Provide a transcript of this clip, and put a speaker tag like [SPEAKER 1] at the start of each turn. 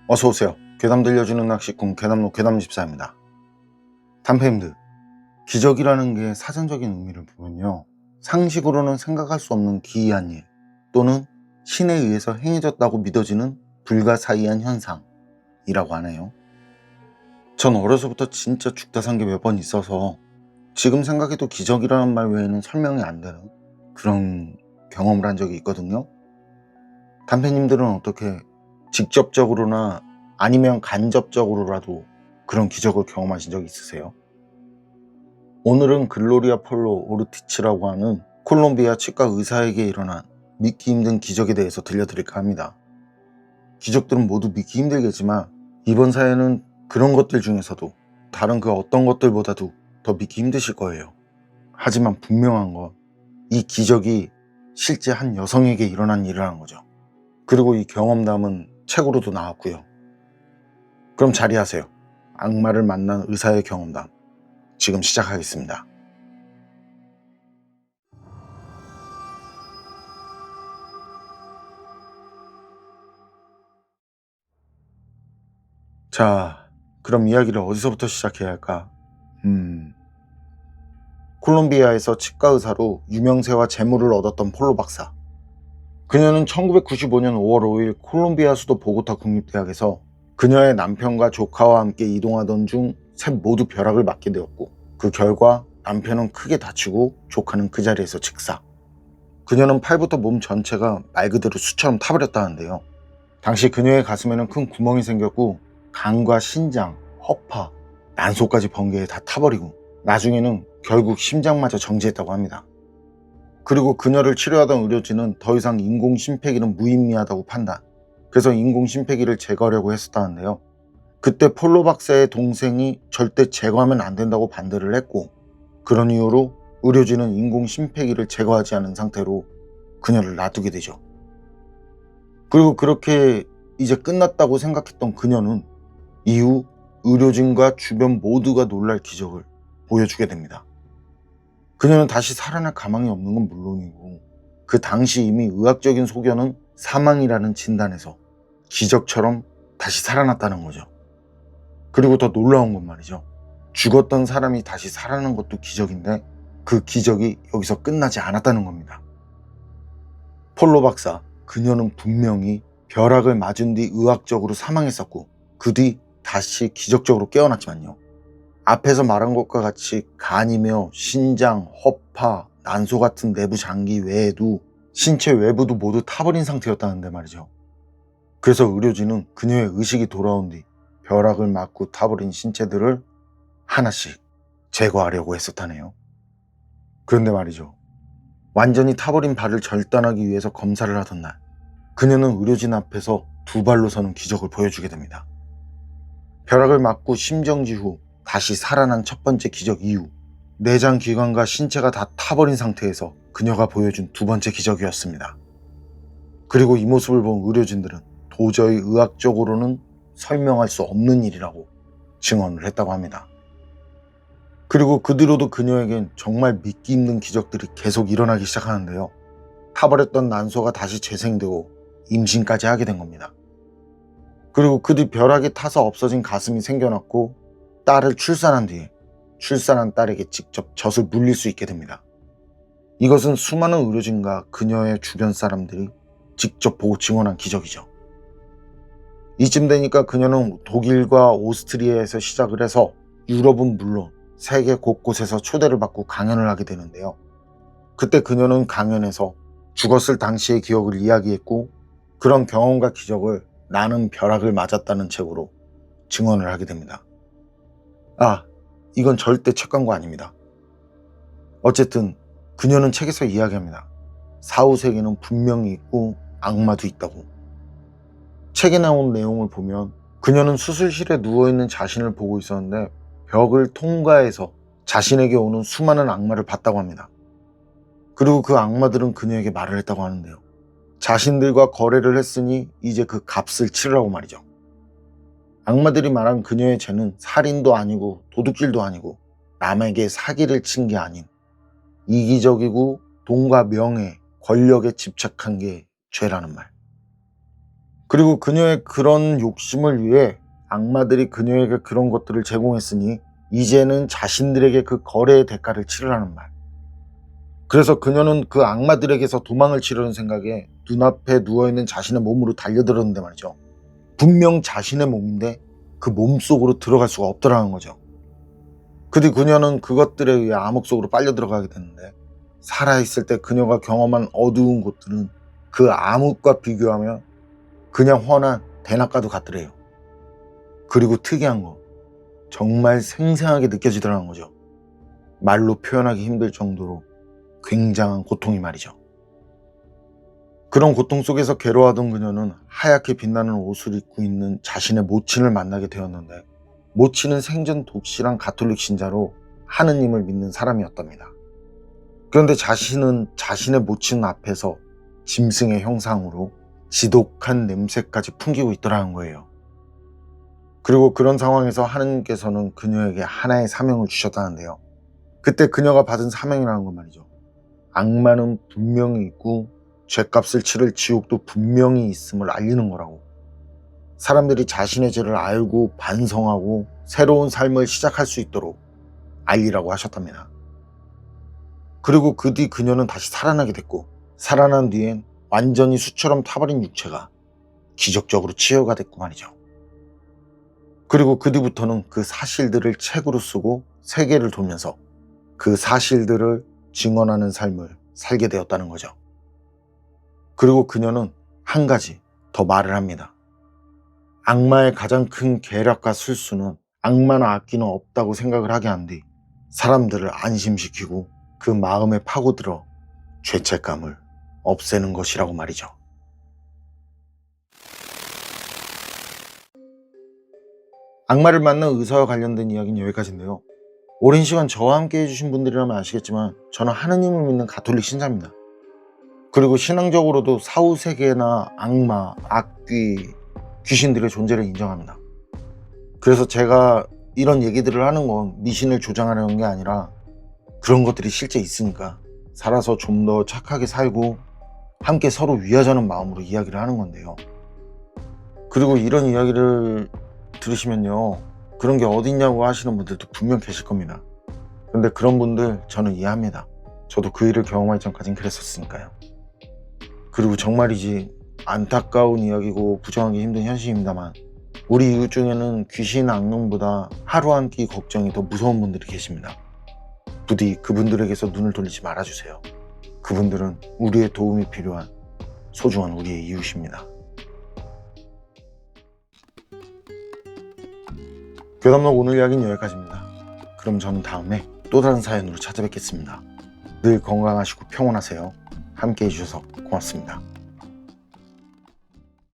[SPEAKER 1] 어서오세요. 괴담 들려주는 낚시꾼 괴담로 괴담집사입니다. 단페님들, 기적이라는 게 사전적인 의미를 보면요, 상식으로는 생각할 수 없는 기이한 일 또는 신에 의해서 행해졌다고 믿어지는 불가사의한 현상이라고 하네요. 전 어려서부터 진짜 죽다 산 게 몇 번 있어서 지금 생각해도 기적이라는 말 외에는 설명이 안 되는 그런 경험을 한 적이 있거든요. 단페님들은 어떻게 직접적으로나 아니면 간접적으로라도 그런 기적을 경험하신 적 있으세요? 오늘은 글로리아 폴로 오르티츠라고 하는 콜롬비아 치과 의사에게 일어난 믿기 힘든 기적에 대해서 들려드릴까 합니다. 기적들은 모두 믿기 힘들겠지만 이번 사연은 그런 것들 중에서도 다른 그 어떤 것들보다도 더 믿기 힘드실 거예요. 하지만 분명한 건 이 기적이 실제 한 여성에게 일어난 일이라는 거죠. 그리고 이 경험담은 책으로도 나왔고요. 그럼 자리하세요. 악마를 만난 의사의 경험담, 지금 시작하겠습니다. 자, 그럼 이야기를 어디서부터 시작해야 할까? 콜롬비아에서 치과 의사로 유명세와 재물을 얻었던 폴로 박사. 그녀는 1995년 5월 5일 콜롬비아 수도 보고타 국립대학에서 그녀의 남편과 조카와 함께 이동하던 중 셋 모두 벼락을 맞게 되었고, 그 결과 남편은 크게 다치고 조카는 그 자리에서 즉사. 그녀는 팔부터 몸 전체가 말 그대로 수처럼 타버렸다는데요. 당시 그녀의 가슴에는 큰 구멍이 생겼고 간과 신장, 허파, 난소까지 번개에 다 타버리고 나중에는 결국 심장마저 정지했다고 합니다. 그리고 그녀를 치료하던 의료진은 더 이상 인공 심폐기는 무의미하다고 판단, 그래서 인공 심폐기를 제거하려고 했었다는데요. 그때 폴로 박사의 동생이 절대 제거하면 안 된다고 반대를 했고, 그런 이유로 의료진은 인공 심폐기를 제거하지 않은 상태로 그녀를 놔두게 되죠. 그리고 그렇게 이제 끝났다고 생각했던 그녀는 이후 의료진과 주변 모두가 놀랄 기적을 보여주게 됩니다. 그녀는 다시 살아날 가망이 없는 건 물론이고, 그 당시 이미 의학적인 소견은 사망이라는 진단에서 기적처럼 다시 살아났다는 거죠. 그리고 더 놀라운 건 말이죠, 죽었던 사람이 다시 살아난 것도 기적인데 그 기적이 여기서 끝나지 않았다는 겁니다. 폴로 박사, 그녀는 분명히 벼락을 맞은 뒤 의학적으로 사망했었고, 그 뒤 다시 기적적으로 깨어났지만요, 앞에서 말한 것과 같이 간이며 신장, 허파, 난소 같은 내부 장기 외에도 신체 외부도 모두 타버린 상태였다는데 말이죠. 그래서 의료진은 그녀의 의식이 돌아온 뒤 벼락을 맞고 타버린 신체들을 하나씩 제거하려고 했었다네요. 그런데 말이죠, 완전히 타버린 발을 절단하기 위해서 검사를 하던 날, 그녀는 의료진 앞에서 두 발로 서는 기적을 보여주게 됩니다. 벼락을 맞고 심정지 후 다시 살아난 첫 번째 기적 이후 내장 기관과 신체가 다 타버린 상태에서 그녀가 보여준 두 번째 기적이었습니다. 그리고 이 모습을 본 의료진들은 도저히 의학적으로는 설명할 수 없는 일이라고 증언을 했다고 합니다. 그리고 그 뒤로도 그녀에겐 정말 믿기 힘든 기적들이 계속 일어나기 시작하는데요. 타버렸던 난소가 다시 재생되고 임신까지 하게 된 겁니다. 그리고 그 뒤 벼락이 타서 없어진 가슴이 생겨났고, 딸을 출산한 뒤에 출산한 딸에게 직접 젖을 물릴 수 있게 됩니다. 이것은 수많은 의료진과 그녀의 주변 사람들이 직접 보고 증언한 기적이죠. 이쯤 되니까 그녀는 독일과 오스트리아에서 시작을 해서 유럽은 물론 세계 곳곳에서 초대를 받고 강연을 하게 되는데요. 그때 그녀는 강연에서 죽었을 당시의 기억을 이야기했고, 그런 경험과 기적을 나는 벼락을 맞았다는 책으로 증언을 하게 됩니다. 아, 이건 절대 책 광고 아닙니다. 어쨌든 그녀는 책에서 이야기합니다. 사후세계는 분명히 있고 악마도 있다고. 책에 나온 내용을 보면 그녀는 수술실에 누워있는 자신을 보고 있었는데 벽을 통과해서 자신에게 오는 수많은 악마를 봤다고 합니다. 그리고 그 악마들은 그녀에게 말을 했다고 하는데요. 자신들과 거래를 했으니 이제 그 값을 치르라고 말이죠. 악마들이 말한 그녀의 죄는 살인도 아니고 도둑질도 아니고 남에게 사기를 친 게 아닌 이기적이고 돈과 명예, 권력에 집착한 게 죄라는 말. 그리고 그녀의 그런 욕심을 위해 악마들이 그녀에게 그런 것들을 제공했으니 이제는 자신들에게 그 거래의 대가를 치르라는 말. 그래서 그녀는 그 악마들에게서 도망을 치려는 생각에 눈앞에 누워있는 자신의 몸으로 달려들었는데 말이죠. 분명 자신의 몸인데 그 몸 속으로 들어갈 수가 없더라는 거죠. 그뒤 그녀는 그것들에 의해 암흑 속으로 빨려 들어가게 됐는데, 살아있을 때 그녀가 경험한 어두운 곳들은 그 암흑과 비교하면 그냥 훤한 대낮과도 같더래요. 그리고 특이한 거, 정말 생생하게 느껴지더라는 거죠. 말로 표현하기 힘들 정도로 굉장한 고통이 말이죠. 그런 고통 속에서 괴로워하던 그녀는 하얗게 빛나는 옷을 입고 있는 자신의 모친을 만나게 되었는데, 모친은 생전 독실한 가톨릭 신자로 하느님을 믿는 사람이었답니다. 그런데 자신은 자신의 모친 앞에서 짐승의 형상으로 지독한 냄새까지 풍기고 있더라는 거예요. 그리고 그런 상황에서 하느님께서는 그녀에게 하나의 사명을 주셨다는데요. 그때 그녀가 받은 사명이라는 건 말이죠. 악마는 분명히 있고 죗값을 치를 지옥도 분명히 있음을 알리는 거라고. 사람들이 자신의 죄를 알고 반성하고 새로운 삶을 시작할 수 있도록 알리라고 하셨답니다. 그리고 그 뒤 그녀는 다시 살아나게 됐고, 살아난 뒤엔 완전히 수처럼 타버린 육체가 기적적으로 치유가 됐고 말이죠. 그리고 그 뒤부터는 그 사실들을 책으로 쓰고 세계를 돌면서 그 사실들을 증언하는 삶을 살게 되었다는 거죠. 그리고 그녀는 한 가지 더 말을 합니다. 악마의 가장 큰 계략과 술수는 악마나 악기는 없다고 생각을 하게 한 뒤 사람들을 안심시키고 그 마음에 파고들어 죄책감을 없애는 것이라고 말이죠. 악마를 만난 의사와 관련된 이야기는 여기까지인데요. 오랜 시간 저와 함께 해주신 분들이라면 아시겠지만 저는 하느님을 믿는 가톨릭 신자입니다. 그리고 신앙적으로도 사후세계나 악마, 악귀, 귀신들의 존재를 인정합니다. 그래서 제가 이런 얘기들을 하는 건 미신을 조장하려는 게 아니라 그런 것들이 실제 있으니까 살아서 좀 더 착하게 살고 함께 서로 위하자는 마음으로 이야기를 하는 건데요. 그리고 이런 이야기를 들으시면요, 그런 게 어딨냐고 하시는 분들도 분명 계실 겁니다. 근데 그런 분들 저는 이해합니다. 저도 그 일을 경험할 전까진 그랬었으니까요. 그리고 정말이지 안타까운 이야기고 부정하기 힘든 현실입니다만, 우리 이웃 중에는 귀신 악령보다 하루 한 끼 걱정이 더 무서운 분들이 계십니다. 부디 그분들에게서 눈을 돌리지 말아주세요. 그분들은 우리의 도움이 필요한 소중한 우리의 이웃입니다. 괴담록 오늘 이야기는 여기까지입니다. 그럼 저는 다음에 또 다른 사연으로 찾아뵙겠습니다. 늘 건강하시고 평온하세요. 함께 해주셔서 고맙습니다.